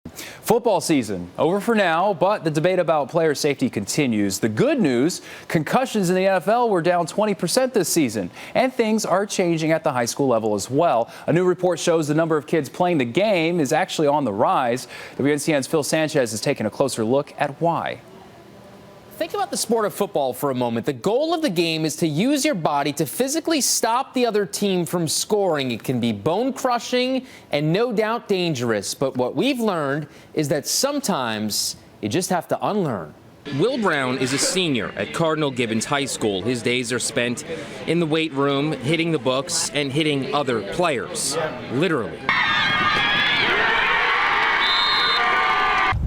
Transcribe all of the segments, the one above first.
Football season over for now, but the debate about player safety continues. The good news, concussions in the NFL were down 20% this season, and things are changing at the high school level as well. A new report shows the number of kids playing the game is actually on the rise. WNCN's Phil Sanchez is taking a closer look at why. Think about the sport of football for a moment. The goal of the game is to use your body to physically stop the other team from scoring. It can be bone-crushing and no doubt dangerous. But what we've learned is that sometimes you just have to unlearn. Will Brown is a senior at Cardinal Gibbons High School. His days are spent in the weight room, hitting the books and hitting other players, literally.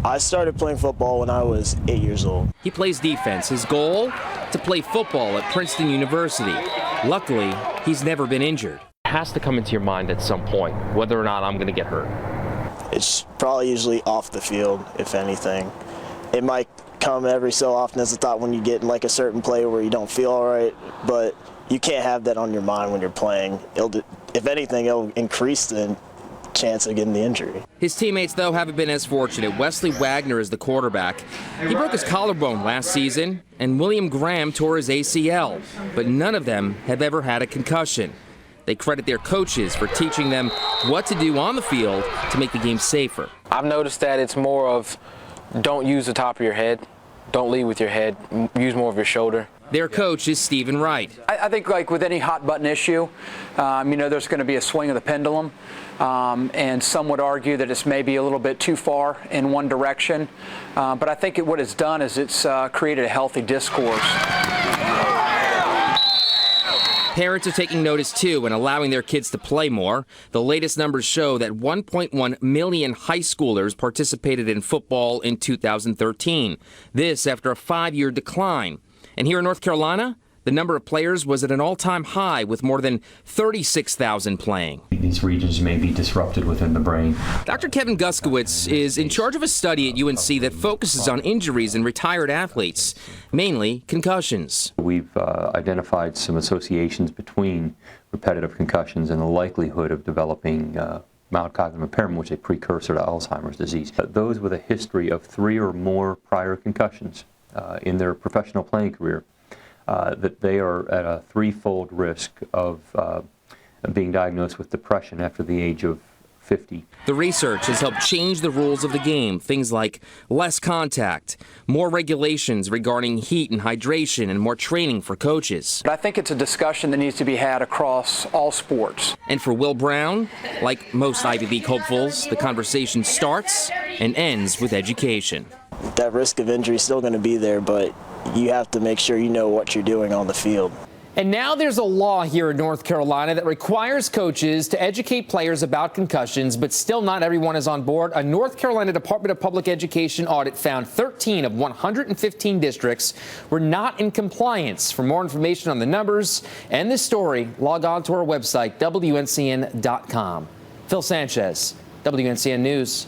I started playing football when I was 8 years old. He plays defense. His goal? To play football at Princeton University. Luckily, he's never been injured. It has to come into your mind at some point, whether or not I'm going to get hurt. It's probably usually off the field, if anything. It might come every so often as a thought when you get in like a certain play where you don't feel all right, but you can't have that on your mind when you're playing. If anything, it'll increase the chance of getting the injury. His teammates, though, haven't been as fortunate. Wesley Wagner is the quarterback. He broke his collarbone last season, and William Graham tore his ACL, but none of them have ever had a concussion. They credit their coaches for teaching them what to do on the field to make the game safer. I've noticed that it's more of don't use the top of your head, don't lead with your head, use more of your shoulder. Their coach is Stephen Wright. I think like with any hot button issue, there's going to be a swing of the pendulum, and some would argue that it's maybe a little bit too far in one direction. But I think what it's done is it's created a healthy discourse. Parents are taking notice, too, and allowing their kids to play more. The latest numbers show that 1.1 million high schoolers participated in football in 2013. This after a 5-year decline. And here in North Carolina, the number of players was at an all-time high with more than 36,000 playing. These regions may be disrupted within the brain. Dr. Kevin Guskowitz is in charge of a study at UNC that focuses on injuries in retired athletes, mainly concussions. We've identified some associations between repetitive concussions and the likelihood of developing mild cognitive impairment, which is a precursor to Alzheimer's disease. Those with a history of 3 or more prior concussions in their professional playing career, that they are at a 3-fold risk of being diagnosed with depression after the age of 50. The research has helped change the rules of the game, things like less contact, more regulations regarding heat and hydration, and more training for coaches. But I think it's a discussion that needs to be had across all sports. And for Will Brown, like most Ivy League hopefuls, the conversation starts and ends with education. That risk of injury is still going to be there, but you have to make sure you know what you're doing on the field. And now there's a law here in North Carolina that requires coaches to educate players about concussions, but still not everyone is on board. A North Carolina Department of Public Education audit found 13 of 115 districts were not in compliance. For more information on the numbers and this story, log on to our website, WNCN.com. Phil Sanchez, WNCN News.